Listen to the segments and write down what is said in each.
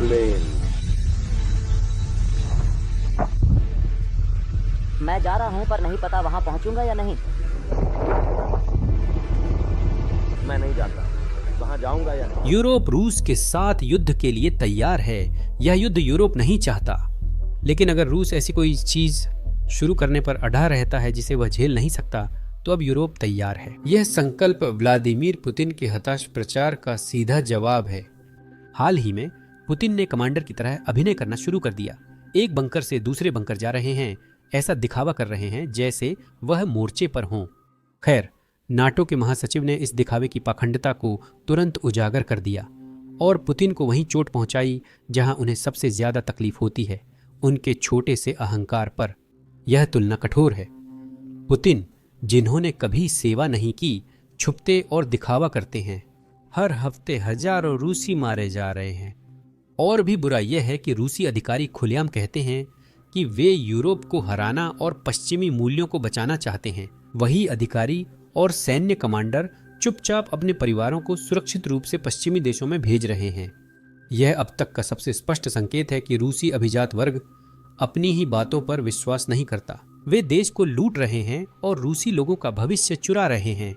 Plane. मैं जा रहा हूं पर नहीं पता वहां पहुंचूंगा या नहीं। मैं नहीं जानता वहां जाऊंगा या नहीं। यूरोप रूस के साथ युद्ध के लिए तैयार है। यह युद्ध यूरोप नहीं चाहता, लेकिन अगर रूस ऐसी कोई चीज शुरू करने पर अड़ा रहता है जिसे वह झेल नहीं सकता, तो अब यूरोप तैयार है। यह संकल्प व्लादिमीर पुतिन के हताश प्रचार का सीधा जवाब है। हाल ही में पुतिन ने कमांडर की तरह अभिनय करना शुरू कर दिया। एक बंकर से दूसरे बंकर जा रहे हैं, ऐसा दिखावा कर रहे हैं जैसे वह मोर्चे पर हों। खैर, नाटो के महासचिव ने इस दिखावे की पाखंडता को तुरंत उजागर कर दिया और पुतिन को वहीं चोट पहुंचाई जहां उन्हें सबसे ज्यादा तकलीफ होती है, उनके छोटे से अहंकार पर। यह तुलना कठोर है। पुतिन, जिन्होंने कभी सेवा नहीं की, छुपते और दिखावा करते हैं। हर हफ्ते हजारों रूसी मारे जा रहे हैं। और भी बुरा यह है कि रूसी अधिकारी खुलेआम कहते हैं कि वे यूरोप को हराना और पश्चिमी मूल्यों को बचाना चाहते हैं। वही अधिकारी और सैन्य कमांडर चुपचाप अपने परिवारों को सुरक्षित रूप से पश्चिमी देशों में भेज रहे हैं। यह अब तक का सबसे स्पष्ट संकेत है कि रूसी अभिजात वर्ग अपनी ही बातों पर विश्वास नहीं करता। वे देश को लूट रहे हैं और रूसी लोगों का भविष्य चुरा रहे हैं।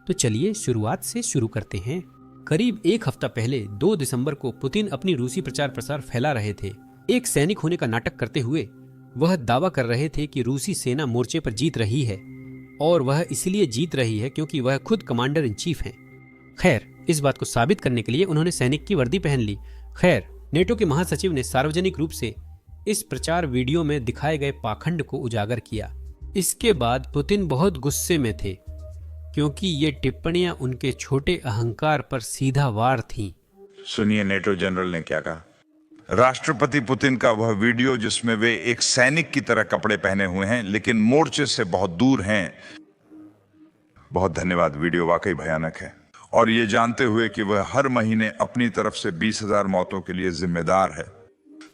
तो चलिए शुरुआत से शुरू करते हैं। करीब एक हफ्ता पहले 2 दिसंबर को पुतिन अपनी रूसी प्रचार प्रसार फैला रहे थे। एक सैनिक होने का नाटक करते हुए वह दावा कर रहे थे कि रूसी सेना मोर्चे पर जीत रही है और वह इसलिए जीत रही है क्योंकि वह खुद कमांडर इन चीफ हैं। खैर, इस बात को साबित करने के लिए उन्होंने सैनिक की वर्दी पहन ली। खैर, नेटो के महासचिव ने सार्वजनिक रूप से इस प्रचार वीडियो में दिखाए गए पाखंड को उजागर किया। इसके बाद पुतिन बहुत गुस्से में थे क्योंकि ये टिप्पणियां उनके छोटे अहंकार पर सीधा वार थीं। सुनिए नेटो जनरल ने क्या कहा। राष्ट्रपति पुतिन का वह वीडियो जिसमें वे एक सैनिक की तरह कपड़े पहने हुए हैं लेकिन मोर्चे से बहुत दूर हैं। बहुत धन्यवाद। वीडियो वाकई भयानक है और ये जानते हुए कि वह हर महीने अपनी तरफ से 20,000 मौतों के लिए जिम्मेदार है।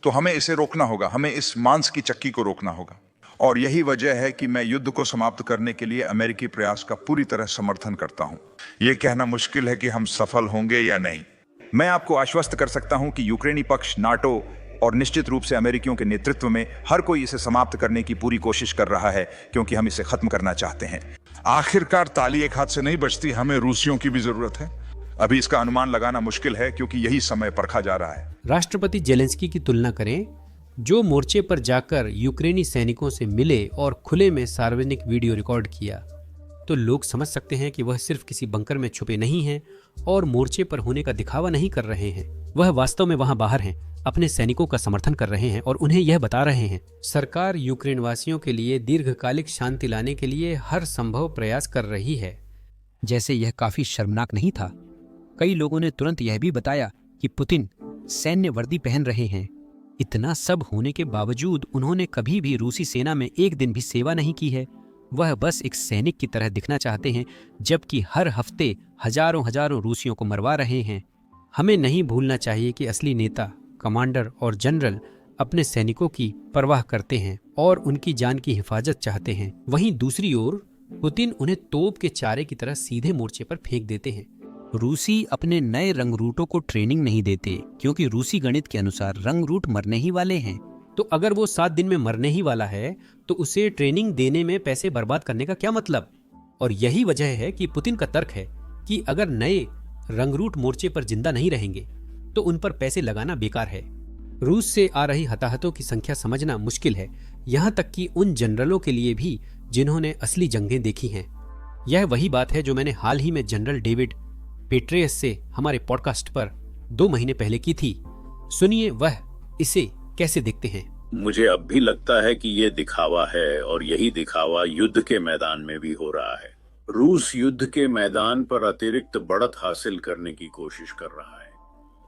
तो हमें इसे रोकना होगा, हमें इस मांस की चक्की को रोकना होगा। और यही वजह है कि मैं युद्ध को समाप्त करने के लिए अमेरिकी प्रयास का पूरी तरह समर्थन करता हूं। यह कहना मुश्किल है कि हम सफल होंगे या नहीं। मैं आपको आश्वस्त कर सकता हूं कि यूक्रेनी पक्ष, नाटो और निश्चित रूप से अमेरिकियों के नेतृत्व में हर कोई इसे समाप्त करने की पूरी कोशिश कर रहा है क्योंकि हम इसे खत्म करना चाहते हैं। आखिरकार ताली एक हाथ से नहीं बजती, हमें रूसियों की भी जरूरत है। अभी इसका अनुमान लगाना मुश्किल है क्योंकि यही समय परखा जा रहा है। राष्ट्रपति जेलेंस्की की तुलना करें, जो मोर्चे पर जाकर यूक्रेनी सैनिकों से मिले और खुले में सार्वजनिक वीडियो रिकॉर्ड किया, तो लोग समझ सकते हैं कि वह सिर्फ किसी बंकर में छुपे नहीं हैं और मोर्चे पर होने का दिखावा नहीं कर रहे हैं। वह वास्तव में वहां बाहर हैं, अपने सैनिकों का समर्थन कर रहे हैं और उन्हें यह बता रहे हैं सरकार यूक्रेन वासियों के लिए दीर्घकालिक शांति लाने के लिए हर संभव प्रयास कर रही है। जैसे यह काफी शर्मनाक नहीं था। कई लोगों ने तुरंत यह भी बताया कि पुतिन सैन्य वर्दी पहन रहे हैं। इतना सब होने के बावजूद उन्होंने कभी भी रूसी सेना में एक दिन भी सेवा नहीं की है। वह बस एक सैनिक की तरह दिखना चाहते हैं, जबकि हर हफ्ते हजारों हजारों रूसियों को मरवा रहे हैं। हमें नहीं भूलना चाहिए कि असली नेता, कमांडर और जनरल अपने सैनिकों की परवाह करते हैं और उनकी जान की हिफाजत चाहते हैं। वहीं दूसरी ओर पुतिन उन्हें तोप के चारे की तरह सीधे मोर्चे पर फेंक देते हैं। रूसी अपने नए रंगरूटों को ट्रेनिंग नहीं देते क्योंकि रूसी गणित के अनुसार रंगरूट मरने ही वाले हैं। तो अगर वो 7 दिन में मरने ही वाला है तो उसे ट्रेनिंग देने में पैसे बर्बाद करने का क्या मतलब? और यही वजह है कि पुतिन का तर्क है कि अगर नए रंगरूट मोर्चे पर जिंदा नहीं रहेंगे तो उन पर पैसे लगाना बेकार है। रूस से आ रही हताहतों की संख्या समझना मुश्किल है, यहाँ तक कि उन जनरलों के लिए भी जिन्होंने असली जंगें देखी हैं। यह वही बात है जो मैंने हाल ही में जनरल डेविड पेट्रेयस से हमारे पॉडकास्ट पर 2 महीने पहले की थी। सुनिए वह इसे कैसे देखते हैं। मुझे अब भी लगता है कि ये दिखावा है और यही दिखावा युद्ध के मैदान में भी हो रहा है। रूस युद्ध के मैदान पर अतिरिक्त बढ़त हासिल करने की कोशिश कर रहा है।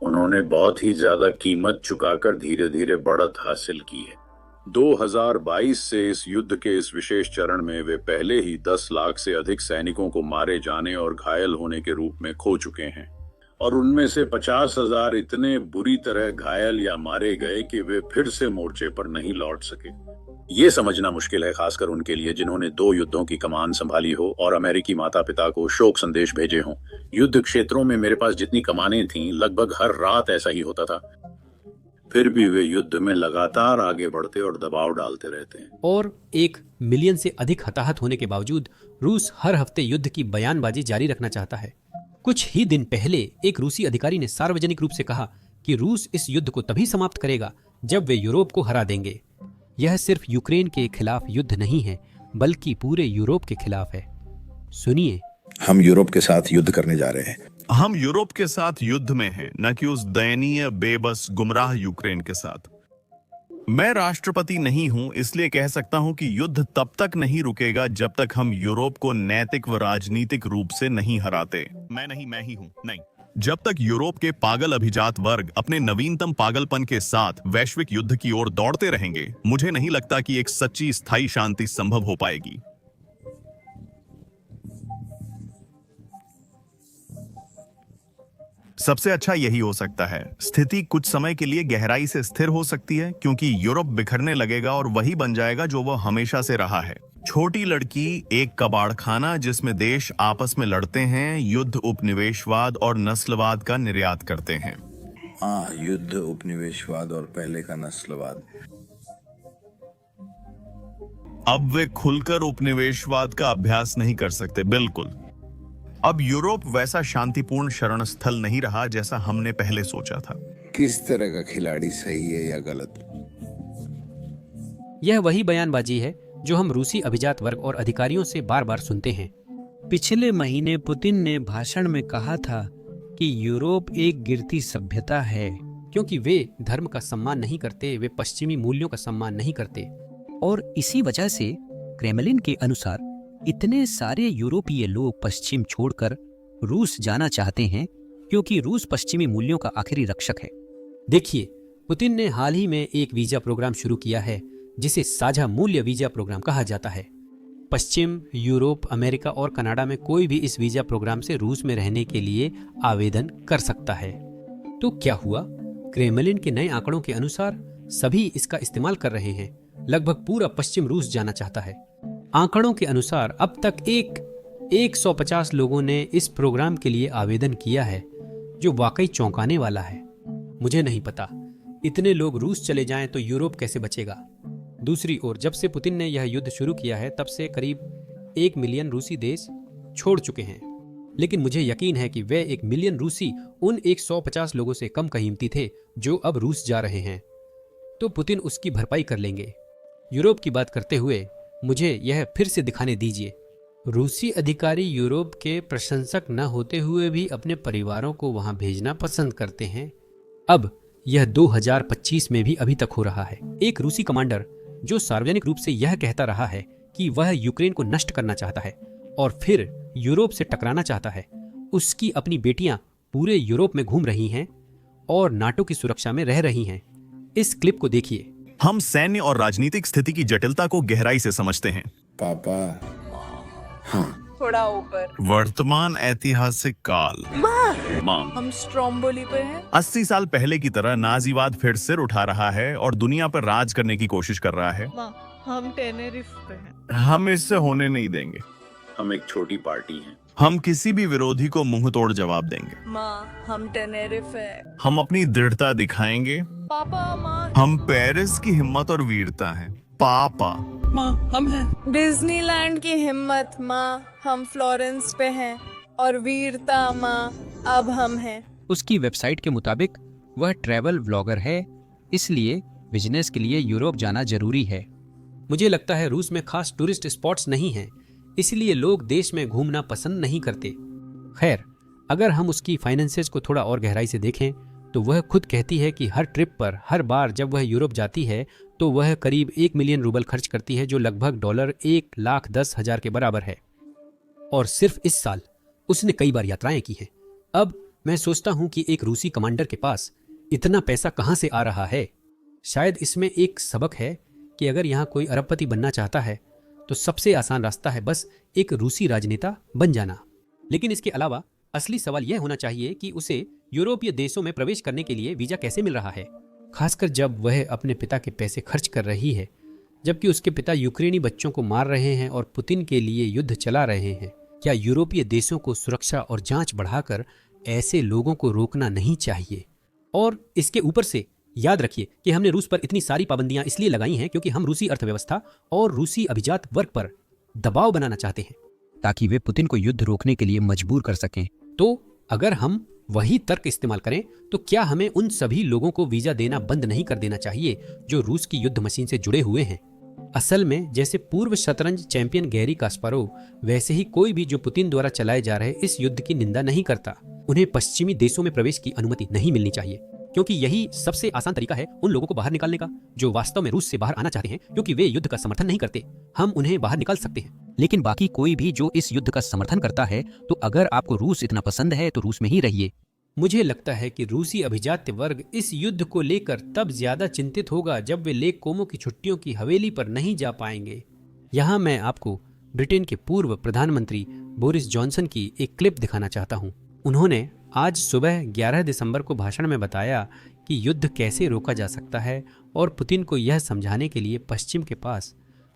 उन्होंने बहुत ही ज्यादा कीमत चुकाकर धीरे धीरे बढ़त हासिल की है। 2022 से इस युद्ध के इस विशेष चरण में वे पहले ही 10 लाख से अधिक सैनिकों को मारे जाने और घायल होने के रूप में खो चुके हैं और उनमें से 50,000 इतने बुरी तरह घायल या मारे गए कि वे फिर से मोर्चे पर नहीं लौट सके। ये समझना मुश्किल है, खासकर उनके लिए जिन्होंने 2 युद्धों की कमान संभाली हो और अमेरिकी माता पिता को शोक संदेश भेजे हों। युद्ध क्षेत्रों में मेरे पास जितनी कमानें थीं, लगभग हर रात ऐसा ही होता था। फिर भी वे युद्ध में लगातार आगे बढ़ते और दबाव डालते रहते हैं। और 1 मिलियन से अधिक हताहत होने के बावजूद रूस हर हफ्ते युद्ध की बयानबाजी जारी रखना चाहता है। कुछ ही दिन पहले एक रूसी अधिकारी ने सार्वजनिक रूप से कहा कि रूस इस युद्ध को तभी समाप्त करेगा जब वे यूरोप को हरा देंगे। यह सिर्फ यूक्रेन के खिलाफ युद्ध नहीं है, बल्कि पूरे यूरोप के खिलाफ है। सुनिए। हम यूरोप के साथ युद्ध करने जा रहे हैं। हम यूरोप के साथ युद्ध में हैं, न कि उस दयनीय, बेबस, गुमराह यूक्रेन के साथ। मैं राष्ट्रपति नहीं हूं, इसलिए कह सकता हूं कि युद्ध तब तक नहीं रुकेगा जब तक हम यूरोप को नैतिक व राजनीतिक रूप से नहीं हराते। मैं ही हूं, नहीं। जब तक यूरोप के पागल अभिजात वर्ग अपने नवीनतम पागलपन के साथ वैश्विक युद्ध की ओर दौड़ते रहेंगे, मुझे नहीं लगता कि एक सच्ची स्थायी शांति संभव हो पाएगी। सबसे अच्छा यही हो सकता है। स्थिति कुछ समय के लिए गहराई से स्थिर हो सकती है, क्योंकि यूरोप बिखरने लगेगा और वही बन जाएगा जो वह हमेशा से रहा है। छोटी लड़की, एक कबाड़खाना जिसमें देश आपस में लड़ते हैं, युद्ध, उपनिवेशवाद और नस्लवाद का निर्यात करते हैं। हाँ, युद्ध, उपनिवेशवाद और पहले का नस्लवाद। अब वे खुलकर उपनिवेशवाद का अभ्यास नहीं कर सकते। बिल्कुल। अब यूरोप वैसा शांतिपूर्ण शरण स्थल नहीं रहा जैसा हमने पहले सोचा था। किस तरह का खिलाड़ी सही है या गलत? यह वही बयानबाजी है जो हम रूसी अभिजात वर्ग और अधिकारियों से बार बार सुनते हैं। पिछले महीने पुतिन ने भाषण में कहा था कि यूरोप एक गिरती सभ्यता है, क्योंकि वे धर्म का सम्मान नहीं करते, वे पश्चिमी मूल्यों का सम्मान नहीं करते। और इसी वजह से क्रेमलिन के अनुसार इतने सारे यूरोपीय लोग पश्चिम छोड़कर रूस जाना चाहते हैं, क्योंकि रूस पश्चिमी मूल्यों का आखिरी रक्षक है। देखिए, पुतिन ने हाल ही में एक वीजा प्रोग्राम शुरू किया है जिसे साझा मूल्य वीजा प्रोग्राम कहा जाता है। पश्चिम, यूरोप, अमेरिका और कनाडा में कोई भी इस वीजा प्रोग्राम से रूस में रहने के लिए आवेदन कर सकता है। तो क्या हुआ? क्रेमलिन के नए आंकड़ों के अनुसार सभी इसका इस्तेमाल कर रहे हैं। लगभग पूरा पश्चिम रूस जाना चाहता है। आंकड़ों के अनुसार अब तक 150 लोगों ने इस प्रोग्राम के लिए आवेदन किया है, जो वाकई चौंकाने वाला है। मुझे नहीं पता इतने लोग रूस चले जाएं तो यूरोप कैसे बचेगा। दूसरी ओर, जब से पुतिन ने यह युद्ध शुरू किया है तब से करीब 1 मिलियन रूसी देश छोड़ चुके हैं। लेकिन मुझे यकीन है कि वे 1 मिलियन रूसी उन 150 लोगों से कम कीमती थे जो अब रूस जा रहे हैं। तो पुतिन उसकी भरपाई कर लेंगे। यूरोप की बात करते हुए मुझे यह फिर से दिखाने दीजिए। रूसी अधिकारी यूरोप के प्रशंसक न होते हुए भी अपने परिवारों को वहां भेजना पसंद करते हैं। अब यह 2025 में भी अभी तक हो रहा है। एक रूसी कमांडर जो सार्वजनिक रूप से यह कहता रहा है कि वह यूक्रेन को नष्ट करना चाहता है और फिर यूरोप से टकराना चाहता है, उसकी अपनी बेटियां पूरे यूरोप में घूम रही हैं और नाटो की सुरक्षा में रह रही हैं। इस क्लिप को देखिए। हम सैन्य और राजनीतिक स्थिति की जटिलता को गहराई से समझते हैं। पापा, थोड़ा ऊपर। वर्तमान ऐतिहासिक काल। मां, हम स्ट्रोम्बोली पे हैं। 80 साल पहले की तरह नाजीवाद फिर सिर उठा रहा है और दुनिया पर राज करने की कोशिश कर रहा है। मां, हम टेनेरिफ पे हैं। हम इससे होने नहीं देंगे। हम एक छोटी पार्टी हैं। हम किसी भी विरोधी को मुंह तोड़ जवाब देंगे। मां, हम टेनेरिफ है। हम अपनी दृढ़ता दिखाएंगे। पापा, मां। हम पेरिस की हिम्मत और वीरता हैं। पापा, मां, हम हैं। डिज्नीलैंड की हिम्मत, मां। हम फ्लोरेंस पे हैं और वीरता, मां। अब हम हैं। उसकी वेबसाइट के मुताबिक वह ट्रैवल व्लॉगर है, इसलिए बिजनेस के लिए यूरोप जाना जरूरी है। मुझे लगता है रूस में खास टूरिस्ट स्पॉट्स नहीं हैं, इसलिए लोग देश में घूमना पसंद नहीं करते। खैर, अगर हम उसकी फाइनेंसेस को थोड़ा और गहराई से देखें तो वह खुद कहती है कि हर ट्रिप पर, हर बार जब वह यूरोप जाती है तो वह करीब 1 मिलियन रूबल खर्च करती है, जो लगभग $1,10,000 के बराबर है। और सिर्फ इस साल उसने कई बार यात्राएं की हैं। अब मैं सोचता हूं कि एक रूसी कमांडर के पास इतना पैसा कहां से आ रहा है। शायद इसमें एक सबक है कि अगर यहाँ कोई अरबपति बनना चाहता है तो सबसे आसान रास्ता है बस एक रूसी राजनेता बन जाना। लेकिन इसके अलावा असली सवाल यह होना चाहिए कि उसे यूरोपीय देशों में प्रवेश करने के लिए वीजा कैसे मिल रहा है, खासकर जब वह अपने पिता के पैसे खर्च कर रही है, जबकि उसके पिता यूक्रेनी बच्चों को मार रहे हैं और पुतिन के लिए युद्ध चला रहे हैं। क्या यूरोपीय देशों को सुरक्षा और जांच बढ़ाकर ऐसे लोगों को रोकना नहीं चाहिए? और इसके ऊपर से याद रखिए कि हमने रूस पर इतनी सारी पाबंदियां इसलिए लगाई हैं क्योंकि हम रूसी अर्थव्यवस्था और रूसी अभिजात वर्ग पर दबाव बनाना चाहते हैं ताकि वे पुतिन को युद्ध रोकने के लिए मजबूर कर सकें। तो अगर हम वही तर्क इस्तेमाल करें तो क्या हमें उन सभी लोगों को वीजा देना बंद नहीं कर देना चाहिए जो रूस की युद्ध मशीन से जुड़े हुए हैं? असल में जैसे पूर्व शतरंज चैंपियन गैरी कास्पारोव, वैसे ही कोई भी जो पुतिन द्वारा चलाए जा रहे इस युद्ध की निंदा नहीं करता, उन्हें पश्चिमी देशों में प्रवेश की अनुमति नहीं मिलनी चाहिए, क्योंकि यही सबसे आसान तरीका है उन लोगों को बाहर निकालने का जो वास्तव में रूस से बाहर आना चाहते हैं, क्योंकि वे युद्ध का समर्थन नहीं करते। हम उन्हें बाहर निकाल सकते हैं। लेकिन बाकी कोई भी जो इस युद्ध का समर्थन करता है, तो अगर आपको रूस इतना पसंद है तो रूस में ही रहिए। मुझे लगता है कि रूसी अभिजात्य वर्ग इस युद्ध को लेकर तब ज्यादा चिंतित होगा जब वे लेक कोमो की छुट्टियों की हवेली पर नहीं जा पाएंगे। यहाँ मैं आपको ब्रिटेन के पूर्व प्रधानमंत्री बोरिस जॉनसन की एक क्लिप दिखाना चाहता हूँ। उन्होंने आज सुबह 11 दिसंबर को भाषण में बताया कि युद्ध कैसे रोका जा सकता है और पुतिन को यह समझाने के लिए पश्चिम के पास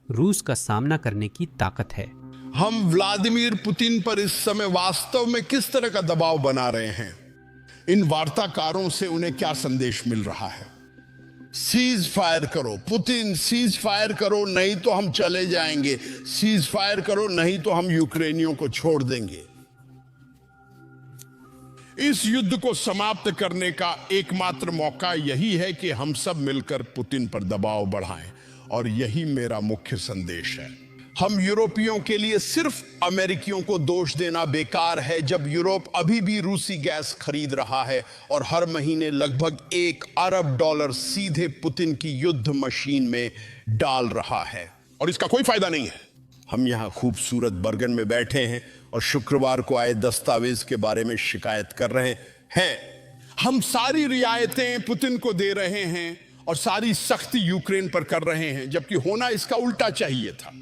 रूस का सामना करने की ताकत है। हम व्लादिमीर पुतिन पर इस समय वास्तव में किस तरह का दबाव बना रहे हैं? इन वार्ताकारों से उन्हें क्या संदेश मिल रहा है? सीज फायर करो पुतिन, सीज फायर करो नहीं तो हम चले जाएंगे, सीज फायर करो नहीं तो हम यूक्रेनियों को छोड़ देंगे। इस युद्ध को समाप्त करने का एकमात्र मौका यही है कि हम सब मिलकर पुतिन पर दबाव बढ़ाएं, और यही मेरा मुख्य संदेश है। हम यूरोपियों के लिए सिर्फ अमेरिकियों को दोष देना बेकार है, जब यूरोप अभी भी रूसी गैस खरीद रहा है और हर महीने लगभग $1 अरब सीधे पुतिन की युद्ध मशीन में डाल रहा है, और इसका कोई फायदा नहीं है। हम यहाँ खूबसूरत बर्गन में बैठे हैं और शुक्रवार को आए दस्तावेज के बारे में शिकायत कर रहे हैं। हम सारी रियायतें पुतिन को दे रहे हैं और सारी सख्ती यूक्रेन पर कर रहे हैं, जबकि होना इसका उल्टा चाहिए था।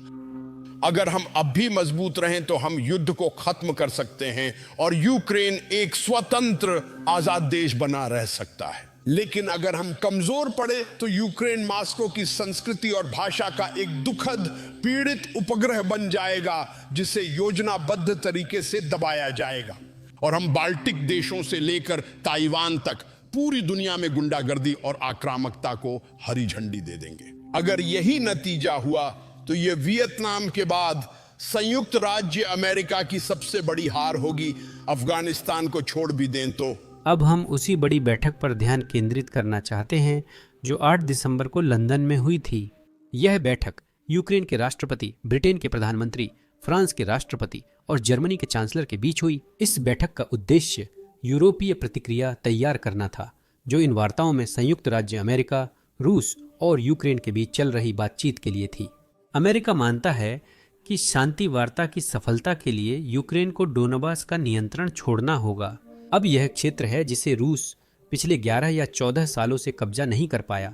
अगर हम अब भी मजबूत रहें तो हम युद्ध को खत्म कर सकते हैं और यूक्रेन एक स्वतंत्र आजाद देश बना रह सकता है। लेकिन अगर हम कमजोर पड़े तो यूक्रेन मास्को की संस्कृति और भाषा का एक दुखद पीड़ित उपग्रह बन जाएगा, जिसे योजनाबद्ध तरीके से दबाया जाएगा, और हम बाल्टिक देशों से लेकर ताइवान तक पूरी दुनिया में गुंडागर्दी और आक्रामकता को हरी झंडी दे देंगे। अगर यही नतीजा हुआ तो यह वियतनाम के बाद संयुक्त राज्य अमेरिका की सबसे बड़ी हार होगी। अफगानिस्तान को छोड़ भी दें तो। अब हम उसी बड़ी बैठक पर ध्यान केंद्रित करना चाहते हैं जो 8 दिसंबर को लंदन में हुई थी। यह बैठक यूक्रेन के राष्ट्रपति, ब्रिटेन के प्रधानमंत्री, फ्रांस के राष्ट्रपति और जर्मनी के चांसलर के बीच हुई। इस बैठक का उद्देश्य यूरोपीय प्रतिक्रिया तैयार करना था, जो इन वार्ताओं में संयुक्त राज्य अमेरिका, रूस और यूक्रेन के बीच चल रही बातचीत के लिए थी। अमेरिका मानता है कि शांति वार्ता की सफलता के लिए यूक्रेन को डोनबास का नियंत्रण छोड़ना होगा। अब यह क्षेत्र है जिसे रूस पिछले 11 या 14 सालों से कब्जा नहीं कर पाया।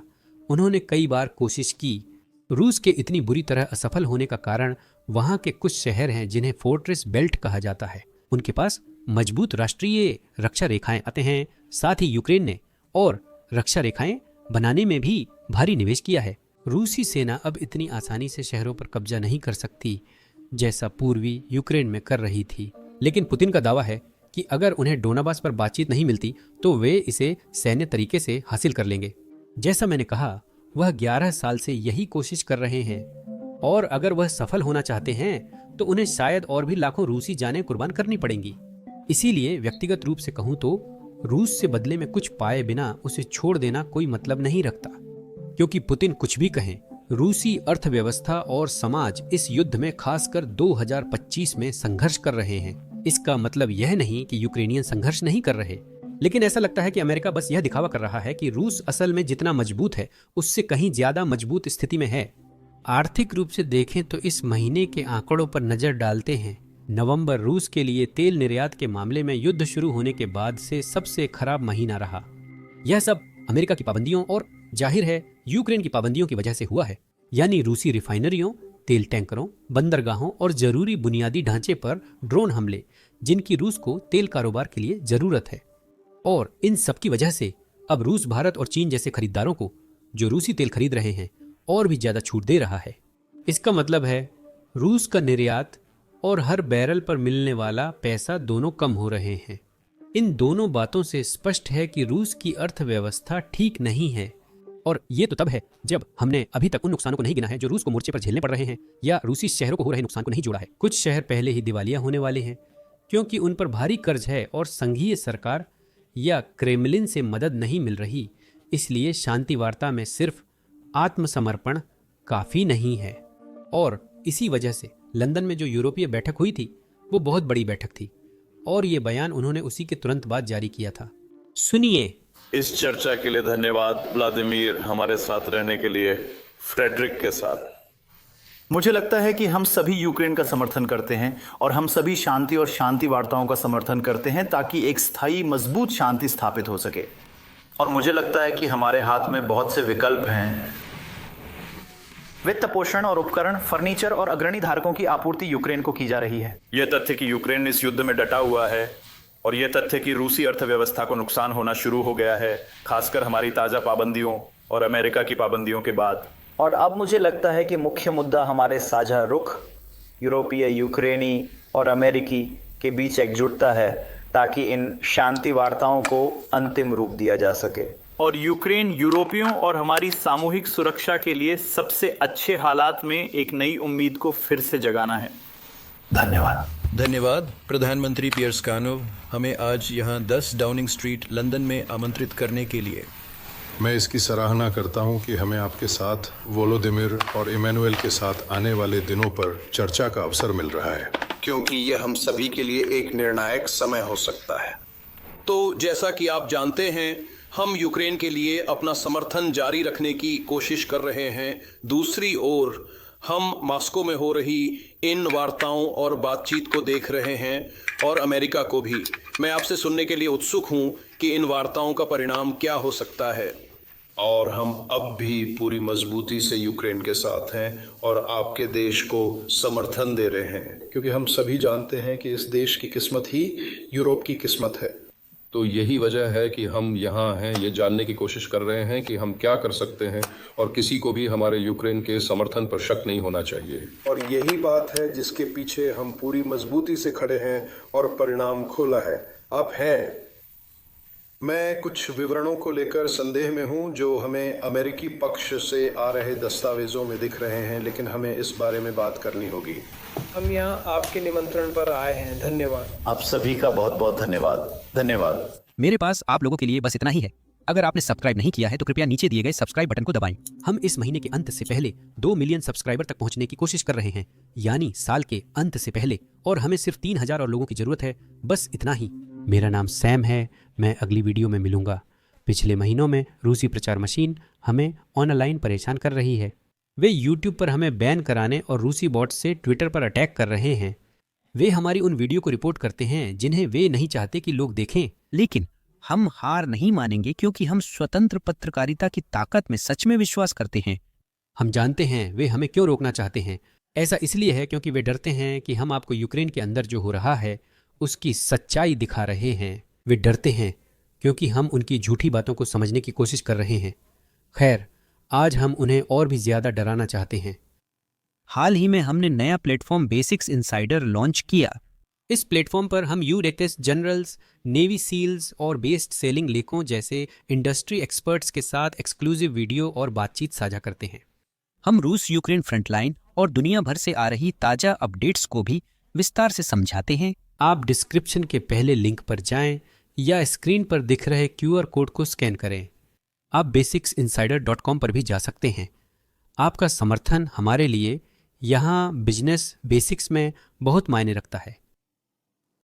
उन्होंने कई बार कोशिश की। रूस के इतनी बुरी तरह असफल होने का कारण वहां के कुछ शहर हैं जिन्हें फोर्ट्रेस बेल्ट कहा जाता है। उनके पास मजबूत राष्ट्रीय रक्षा रेखाएं आते हैं। साथ ही यूक्रेन ने और रक्षा रेखाएं बनाने में भी भारी निवेश किया है। रूसी सेना अब इतनी आसानी से शहरों पर कब्जा नहीं कर सकती जैसा पूर्वी यूक्रेन में कर रही थी। लेकिन पुतिन का दावा है कि अगर उन्हें डोनाबास पर बातचीत नहीं मिलती तो वे इसे सैन्य तरीके से हासिल कर लेंगे। जैसा मैंने कहा, वह 11 साल से यही कोशिश कर रहे हैं, और अगर वह सफल होना चाहते हैं तो उन्हें शायद और भी लाखों रूसी जानें कुर्बान करनी पड़ेंगी। इसीलिए व्यक्तिगत रूप से कहूं तो रूस से बदले में कुछ पाए बिना उसे छोड़ देना कोई मतलब नहीं रखता, क्योंकि पुतिन कुछ भी कहें, रूसी अर्थव्यवस्था और समाज इस युद्ध में खासकर 2025 में संघर्ष कर रहे हैं। इसका मतलब यह नहीं कि यूक्रेनियन संघर्ष नहीं कर रहे, लेकिन ऐसा लगता है कि अमेरिका बस यह दिखावा कर रहा है कि रूस असल में जितना मजबूत है उससे कहीं ज्यादा मजबूत स्थिति में है। आर्थिक रूप से देखें तो इस महीने के आंकड़ों पर नजर डालते हैं। नवंबर रूस के लिए तेल निर्यात के मामले में युद्ध शुरू होने के बाद से सबसे खराब महीना रहा। यह सब अमेरिका की पाबंदियों और जाहिर है यूक्रेन की पाबंदियों की वजह से हुआ है। यानी रूसी रिफाइनरियों, तेल टैंकरों, बंदरगाहों और जरूरी बुनियादी ढांचे पर ड्रोन हमले, जिनकी रूस को तेल कारोबार के लिए जरूरत है। और इन सब की वजह से अब रूस भारत और चीन जैसे खरीदारों को जो रूसी तेल खरीद रहे हैं और भी ज्यादा छूट दे रहा है। इसका मतलब है रूस का निर्यात और हर बैरल पर मिलने वाला पैसा दोनों कम हो रहे हैं। इन दोनों बातों से स्पष्ट है कि रूस की अर्थव्यवस्था ठीक नहीं है। और ये तो तब है जब हमने अभी तक उन नुकसानों को नहीं गिना है जो रूस को मोर्चे पर झेलने पड़ रहे हैं, या रूसी शहरों को हो रहे नुकसान को नहीं जोड़ा है। कुछ शहर पहले ही दिवालिया होने वाले हैं क्योंकि उन पर भारी कर्ज है और संघीय सरकार या क्रेमलिन से मदद नहीं मिल रही। इसलिए शांति वार्ता में सिर्फ आत्मसमर्पण काफ़ी नहीं है। और इसी वजह से लंदन में जो यूरोपीय बैठक हुई थी वो बहुत बड़ी बैठक थी, और ये बयान उन्होंने उसी के तुरंत बाद जारी किया था। सुनिए। इस चर्चा के लिए धन्यवाद व्लादिमीर, हमारे साथ रहने के लिए। फ्रेडरिक के साथ। मुझे लगता है कि हम सभी यूक्रेन का समर्थन करते हैं और हम सभी शांति और शांति वार्ताओं का समर्थन करते हैं ताकि एक स्थायी मजबूत शांति स्थापित हो सके। और मुझे लगता है कि हमारे हाथ में बहुत से विकल्प हैं। वित्त पोषण और उपकरण, फर्नीचर और अग्रणी धारकों की आपूर्ति यूक्रेन को की जा रही है। यह तथ्य कि यूक्रेन इस युद्ध में डटा हुआ है और यह तथ्य कि रूसी अर्थव्यवस्था को नुकसान होना शुरू हो गया है, खासकर हमारी ताज़ा पाबंदियों और अमेरिका की पाबंदियों के बाद। और अब मुझे लगता है कि मुख्य मुद्दा हमारे साझा रुख, यूरोपीय, यूक्रेनी और अमेरिकी के बीच एकजुटता है ताकि इन शांति वार्ताओं को अंतिम रूप दिया जा सके। और यूक्रेन यूरोपियों और हमारी सामूहिक सुरक्षा के लिए सबसे अच्छे हालात में एक नई उम्मीद को फिर से जगाना है। धन्यवाद। धन्यवाद प्रधानमंत्री पियर्स कानोव, हमें आज यहाँ 10 डाउनिंग स्ट्रीट लंदन में आमंत्रित करने के लिए। मैं इसकी सराहना करता हूं कि हमें आपके साथ वोलोदिमिर और इमैनुएल के साथ आने वाले दिनों पर चर्चा का अवसर मिल रहा है, क्योंकि यह हम सभी के लिए एक निर्णायक समय हो सकता है। तो जैसा कि आप जानते हैं, हम यूक्रेन के लिए अपना समर्थन जारी रखने की कोशिश कर रहे हैं। दूसरी ओर हम मॉस्को में हो रही इन वार्ताओं और बातचीत को देख रहे हैं, और अमेरिका को भी। मैं आपसे सुनने के लिए उत्सुक हूं कि इन वार्ताओं का परिणाम क्या हो सकता है। और हम अब भी पूरी मजबूती से यूक्रेन के साथ हैं और आपके देश को समर्थन दे रहे हैं, क्योंकि हम सभी जानते हैं कि इस देश की किस्मत ही यूरोप की किस्मत है। तो यही वजह है कि हम यहाँ हैं, ये जानने की कोशिश कर रहे हैं कि हम क्या कर सकते हैं, और किसी को भी हमारे यूक्रेन के समर्थन पर शक नहीं होना चाहिए। और यही बात है जिसके पीछे हम पूरी मजबूती से खड़े हैं और परिणाम खोला है। आप हैं। मैं कुछ विवरणों को लेकर संदेह में हूं जो हमें अमेरिकी पक्ष से आ रहे दस्तावेजों में दिख रहे हैं, लेकिन हमें इस बारे में बात करनी होगी। हम यहाँ आपके निमंत्रण पर आए हैं। धन्यवाद। आप सभी का बहुत बहुत धन्यवाद। धन्यवाद। मेरे पास आप लोगों के लिए बस इतना ही है। अगर आपने सब्सक्राइब नहीं किया है तो कृपया नीचे दिए गए सब्सक्राइब बटन को दबाएं। हम इस महीने के अंत से पहले 2 मिलियन सब्सक्राइबर तक पहुंचने की कोशिश कर रहे हैं, यानी साल के अंत से पहले, और हमें सिर्फ 3000 और लोगों की जरूरत है। बस इतना ही। मेरा नाम सैम है। मैं अगली वीडियो में मिलूंगा। पिछले महीनों में रूसी प्रचार मशीन हमें ऑनलाइन परेशान कर रही है। वे यूट्यूब पर हमें बैन कराने और रूसी बॉट से ट्विटर पर अटैक कर रहे हैं। वे हमारी उन वीडियो को रिपोर्ट करते हैं जिन्हें वे नहीं चाहते कि लोग देखें। लेकिन हम हार नहीं मानेंगे, क्योंकि हम स्वतंत्र पत्रकारिता की ताकत में सच में विश्वास करते हैं। हम जानते हैं वे हमें क्यों रोकना चाहते हैं। ऐसा इसलिए है क्योंकि वे डरते हैं कि हम आपको यूक्रेन के अंदर जो हो रहा है उसकी सच्चाई दिखा रहे हैं। वे डरते हैं क्योंकि हम उनकी झूठी बातों को समझने की कोशिश कर रहे हैं। खैर, आज हम उन्हें और भी ज्यादा डराना चाहते हैं। हाल ही में हमने नया प्लेटफॉर्म बेसिक्स इनसाइडर लॉन्च किया। इस प्लेटफॉर्म पर हम यूरेक्स जनरल्स, नेवी सील्स और बेस्ट सेलिंग लेखों जैसे इंडस्ट्री एक्सपर्ट्स के साथ एक्सक्लूसिव वीडियो और बातचीत साझा करते हैं। हम रूस यूक्रेन फ्रंटलाइन और दुनिया भर से आ रही ताज़ा अपडेट्स को भी विस्तार से समझाते हैं। आप डिस्क्रिप्शन के पहले लिंक पर जाएं या स्क्रीन पर दिख रहे QR कोड को स्कैन करें। आप basicsinsider.com पर भी जा सकते हैं। आपका समर्थन हमारे लिए यहाँ बिजनेस बेसिक्स में बहुत मायने रखता है।